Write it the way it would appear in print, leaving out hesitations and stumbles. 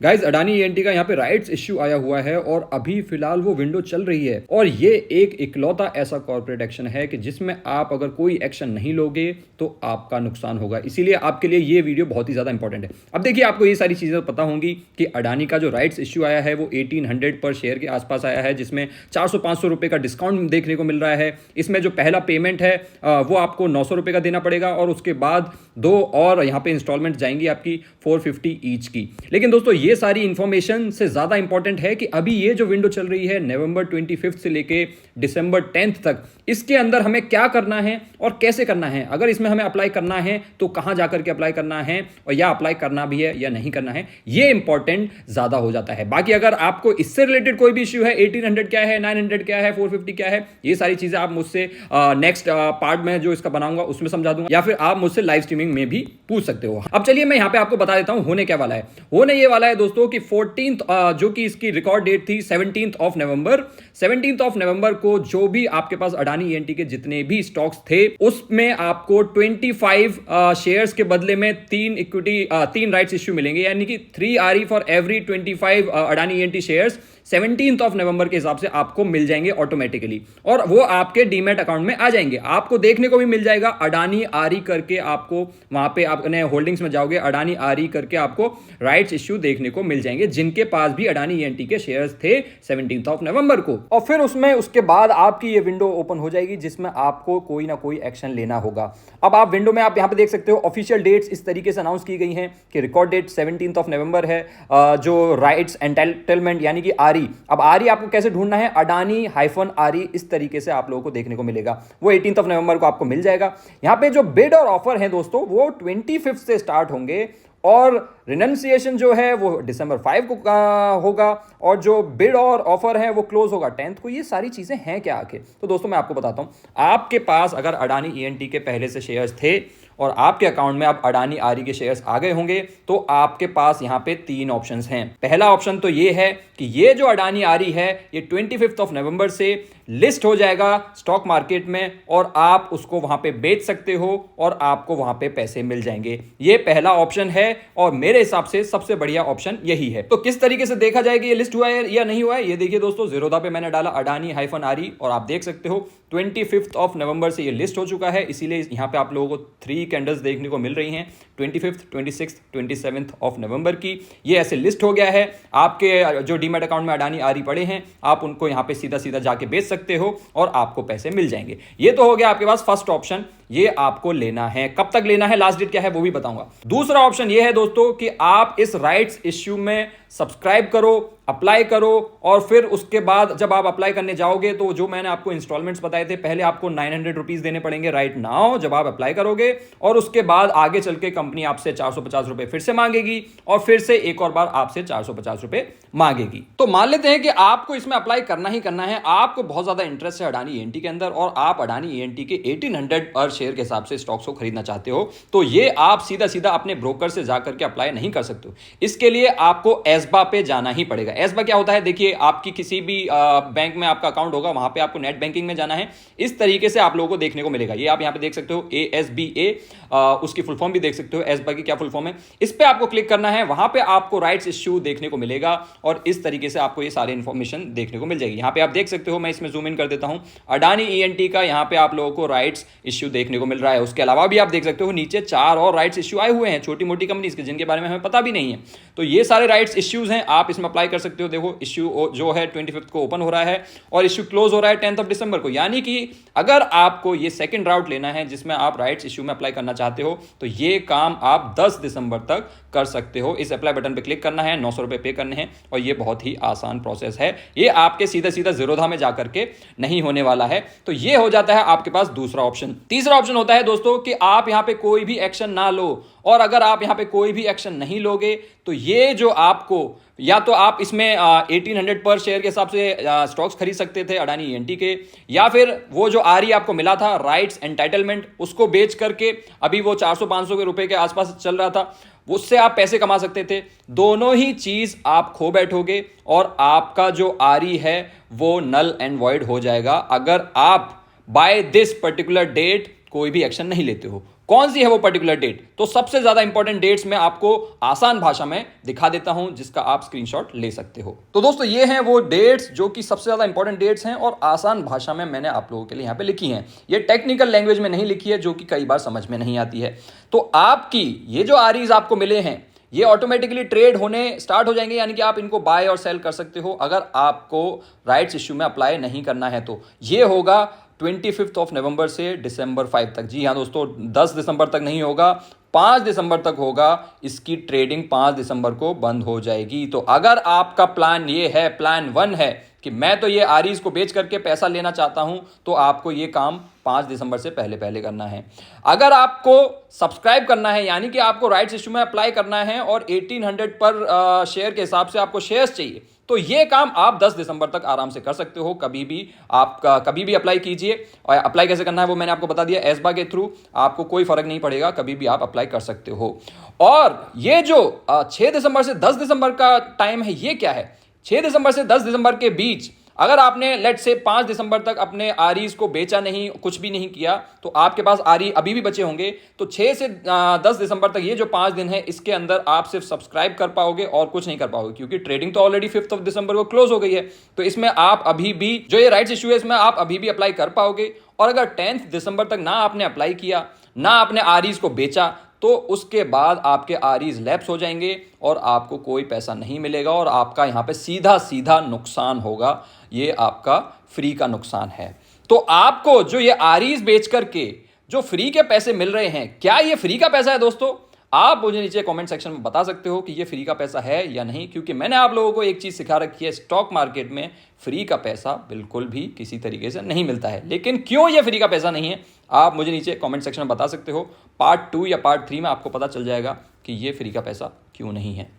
Guys Adani ENT का यहाँ पे राइट्स इश्यू आया हुआ है और अभी फिलहाल वो विंडो चल रही है और ये एक इकलौता ऐसा कॉर्पोरेट एक्शन है कि जिसमें आप अगर कोई एक्शन नहीं लोगे तो आपका नुकसान होगा। इसीलिए आपके लिए ये वीडियो बहुत ही ज्यादा इंपॉर्टेंट है। अब देखिए, आपको ये सारी चीजें पता होंगी कि अडानी का जो राइट्स इश्यू आया है वो 1800 पर शेयर के आसपास आया है, जिसमें 400-500 रुपए का डिस्काउंट देखने को मिल रहा है। इसमें जो पहला पेमेंट है वो आपको 900 रुपए का देना पड़ेगा और उसके बाद दो और यहाँ पे इंस्टॉलमेंट जाएंगी आपकी 450 ईच की। लेकिन दोस्तों, ये सारी इंफॉर्मेशन से ज्यादा इंपॉर्टेंट है कि अभी ये जो विंडो चल रही है नवंबर 25 से लेके दिसंबर 10 तक, इसके अंदर हमें क्या करना है और कैसे करना है। अगर इसमें हमें अप्लाई करना है तो कहां जाकर के अप्लाई करना है और या अप्लाई करना भी है या नहीं करना है, ये इंपॉर्टेंट ज्यादा हो जाता है। बाकी अगर आपको इससे रिलेटेड कोई भी इश्यू है, 1800 क्या है, 900 क्या है, 450 क्या है, ये सारी चीजें आप मुझसे नेक्स्ट पार्ट में जो इसका बनाऊंगा उसमें समझा दूंगा, या फिर आप मुझसे लाइव स्ट्रीमिंग में भी पूछ सकते हो। अब चलिए मैं यहां पे आपको बता देता हूं होने क्या वाला है। होने ये वाला है दोस्तों कि 14 जो कि इसकी रिकॉर्ड डेट थी 17 ऑफ नवंबर को जो भी आपके पास अडानी ईएनटी के जितने भी स्टॉक्स थे उसमें आपको 25 शेयर्स के बदले में 3 राइट्स इश्यू मिलेंगे, यानी कि 3 RE for every 25 Adani ENT shares 17 of November के हिसाब से आपको मिल जाएंगे ऑटोमेटिकली और वो आपके डीमैट अकाउंट में आ जाएंगे। आपको देखने को भी मिल जाएगा अडानी आरई करके, आपको वहां पे आपने होल्डिंग्स में जाओगे अडानी आरई करके आपको राइट्स इश्यू देखने को मिल जाएंगे जिनके पास भी अडानी ईएनटी के शेयर्स थे 17 ऑफ नवंबर को। और फिर उसके बाद आपकी ये विंडो ओपन हो जाएगी जिसमें आपको कोई ना कोई एक्शन लेना होगा। अब आप विंडो में आप यहां पे देख सकते हो ऑफिशियल डेट्स इस तरीके से अनाउंस की गई हैं कि रिकॉर्ड डेट 17 ऑफ नवंबर है, जो राइट्स एंटाइटलमेंट यानी कि आरई। अब आरई आपको कैसे ढूंढना है, अडानी -आरई इस तरीके से आप लोगों को देखने को मिलेगा, वो 18 ऑफ नवंबर को आपको मिल जाएगा। यहां पे जो बिड और ऑफर है दोस्तों वो 25 से स्टार्ट होंगे और रिनंसिएशन जो है वो दिसंबर 5 को होगा और जो बिड और ऑफर है वो क्लोज होगा 10 को। ये सारी चीजें हैं क्या आखिर, तो दोस्तों मैं आपको बताता हूं। आपके पास अगर अडानी ईएनटी के पहले से शेयर्स थे और आपके अकाउंट में अब अडानी आरई के शेयर्स आ गए होंगे तो आपके पास यहां पे 3 ऑप्शंस हैं। पहला ऑप्शन तो ये है कि ये जो अडानी आरई है ये 25 ऑफ नवंबर से लिस्ट हो जाएगा स्टॉक मार्केट में और आप उसको वहां पे बेच सकते हो और आपको वहां पे पैसे मिल जाएंगे। ये पहला ऑप्शन है और मेरे हिसाब से सबसे बढ़िया ऑप्शन यही है। तो किस तरीके से देखा जाए कि ये लिस्ट हुआ है या नहीं हुआ है, ये देखिए दोस्तों, ज़ीरोधा पे मैंने डाला अडानी -आरई और आप देख सकते हो 25 ऑफ नवंबर से ये लिस्ट हो चुका है। इसीलिए यहां पे आप लोगों को 3 कैंडल्स देखने को मिल रही हैं 25, 26, 27 ऑफ नवंबर की। ये ऐसे लिस्ट हो गया है। आपके जो डीमैट अकाउंट में अडानी आरई पड़े हैं आप उनको यहां पे सीधा सीधा जाके बेच सकते हो और आपको पैसे मिल जाएंगे। ये तो हो गया आपके पास फर्स्ट ऑप्शन, ये आपको लेना है। कब तक लेना है, लास्ट डेट क्या है वो भी बताऊंगा। दूसरा ऑप्शन ये है दोस्तों कि आप इस राइट्स इश्यू में सब्सक्राइब करो, अप्लाई करो और फिर उसके बाद जब आप अप्लाई करने जाओगे तो जो मैंने आपको इंस्टॉलमेंट्स बताए थे, पहले आपको 900 रुपीज देने पड़ेंगे राइट नाउ जब आप अप्लाई करोगे और उसके बाद आगे चल के कंपनी आपसे 450 रुपए फिर से मांगेगी और फिर से एक और बार आपसे 450 रुपए मांगेगी। तो मान लेते हैं कि आपको इसमें अप्लाई करना ही करना है, आपको बहुत ज्यादा इंटरेस्ट है अडानी ईएनटी के अंदर और आप अडानी ईएनटी के 1800 पर शेयर के हिसाब से स्टॉक्स को खरीदना चाहते हो, तो ये आप सीधा सीधा अपने ब्रोकर से जाकर के अप्लाई नहीं कर सकते हो। इसके लिए आपको एसबा पे जाना ही पड़ेगा। एसबा क्या होता है, देखिए आपकी किसी भी बैंक में आपका अकाउंट होगा, वहां पे आपको नेट बैंकिंग में जाना है। इस तरीके से आप लोगों को देखने को मिलेगा। ये आप यहां पे देख सकते हो ASBA, उसकी फुल फॉर्म भी देख सकते हो, एसबा की क्या फुल फॉर्म है। इस पे आपको क्लिक करना है, वहां पे आपको राइट्स इश्यू देखने को मिलेगा और इस तरीके से आपको ये सारी इंफॉर्मेशन देखने को मिल जाएगी। यहां पे आप देख सकते हो, मैं इसमें जूम इन कर देता हूं, अडानी ईएनटी का यहां पे आप लोगों को राइट्स इश्यू देखने को मिल रहा है। उसके अलावा भी आप देख सकते हो नीचे 4 और राइट्स इश्यू आए हुए हैं छोटी मोटी कंपनीज के, जिनके बारे में हमें पता भी नहीं है। तो ये सारे राइट्स इश्यूज हैं, आप इसमें अप्लाई कर सकते हो। देखो इश्यू जो है 25 को ओपन हो रहा है और इश्यू क्लोज हो रहा है 10 ऑफ दिसंबर को, यानी कि अगर आपको ये सेकंड राउट लेना है जिसमें आप राइट्स इश्यू में अप्लाई करना चाहते हो तो ये काम आप 10 दिसंबर तक कर सकते हो। इस अप्लाई बटन पे क्लिक करना है, 900 रुपए पे करने हैं और ये बहुत ही आसान प्रोसेस है। ये आपके सीधा सीधा ज़ीरोधा में जाकर के नहीं होने वाला है। तो ये हो जाता है आपके पास दूसरा ऑप्शन। तीसरा ऑप्शन होता है दोस्तों कि आप यहां पे कोई भी एक्शन ना लो और अगर आप यहां पे कोई भी एक्शन नहीं लोगे तो ये जो आपको, या तो आप इसमें 1800 पर शेयर के हिसाब से स्टॉक्स खरीद सकते थे अडानी ईएनटी के, या फिर वो जो आरई आपको मिला था राइट्स एंटाइटलमेंट उसको बेच करके, अभी वो 400-500 रुपए के आसपास चल रहा था, उससे आप पैसे कमा सकते थे। दोनों ही चीज आप खो बैठोगे और आपका जो आरई है वो नल एंड वॉइड हो जाएगा अगर आप बाय दिस पर्टिकुलर डेट कोई भी एक्शन नहीं लेते हो। कौन सी है वो पर्टिकुलर डेट? तो सबसे ज्यादा इंपॉर्टेंट डेट्स मैं आपको आसान भाषा में दिखा देता हूं, जिसका आप स्क्रीनशॉट ले सकते हो। तो दोस्तों ये हैं वो डेट्स जो कि सबसे ज्यादा इंपॉर्टेंट डेट्स हैं और आसान भाषा में मैंने आप लोगों के लिए यहां पे लिखी हैं। ये टेक्निकल लैंग्वेज में नहीं लिखी है, जो कि कई बार समझ में नहीं आती है। तो आपकी ये जो आरईज आपको मिले हैं, ये ऑटोमेटिकली ट्रेड होने स्टार्ट हो जाएंगे, यानी कि आप इनको बाय और सेल कर सकते हो अगर आपको राइट्स इश्यू में अप्लाई नहीं करना है। तो ये होगा 25 नवंबर से दिसंबर 5 तक। जी हाँ दोस्तों, 10 दिसंबर तक नहीं होगा, 5 दिसंबर तक होगा। इसकी ट्रेडिंग 5 दिसंबर को बंद हो जाएगी। तो अगर आपका प्लान ये है, प्लान 1 है कि मैं तो ये आरईज को बेच करके पैसा लेना चाहता हूं, तो आपको ये काम 5 दिसंबर से पहले पहले करना है। अगर आपको सब्सक्राइब करना है, यानी कि आपको राइट्स इश्यू में अप्लाई करना है और 1800 पर शेयर के हिसाब से आपको शेयर्स चाहिए, तो ये काम आप 10 दिसंबर तक आराम से कर सकते हो। कभी भी अप्लाई कीजिए। और अप्लाई कैसे करना है वो मैंने आपको बता दिया, एसबा के थ्रू। आपको कोई फर्क नहीं पड़ेगा, कभी भी आप अप्लाई कर सकते हो। और ये जो 6 दिसंबर से 10 दिसंबर का टाइम है, ये क्या है? 6 दिसंबर से 10 दिसंबर के बीच अगर आपने लेट से 5 दिसंबर तक अपने आरईज को बेचा नहीं, कुछ भी नहीं किया, तो आपके पास आरई अभी भी बचे होंगे। तो 6 से 10 दिसंबर तक ये जो 5 दिन है, इसके अंदर आप सिर्फ सब्सक्राइब कर पाओगे और कुछ नहीं कर पाओगे, क्योंकि ट्रेडिंग तो ऑलरेडी 5 दिसंबर को क्लोज हो गई है। तो इसमें आप अभी भी जो ये राइट्स इश्यू है, इसमें आप अभी भी अप्लाई कर पाओगे। और अगर 10 दिसंबर तक ना आपने अप्लाई किया, ना आपने आरईज को बेचा, तो उसके बाद आपके आरईज लैप्स हो जाएंगे और आपको कोई पैसा नहीं मिलेगा और आपका यहां पे सीधा सीधा नुकसान होगा। ये आपका फ्री का नुकसान है। तो आपको जो ये आरईज बेच करके जो फ्री के पैसे मिल रहे हैं, क्या ये फ्री का पैसा है दोस्तों? आप मुझे नीचे कमेंट सेक्शन में बता सकते हो कि ये फ्री का पैसा है या नहीं, क्योंकि मैंने आप लोगों को एक चीज सिखा रखी है, स्टॉक मार्केट में फ्री का पैसा बिल्कुल भी किसी तरीके से नहीं मिलता है। लेकिन क्यों ये फ्री का पैसा नहीं है, आप मुझे नीचे कमेंट सेक्शन में बता सकते हो। पार्ट 2 या पार्ट 3 में आपको पता चल जाएगा कि ये फ्री का पैसा क्यों नहीं है।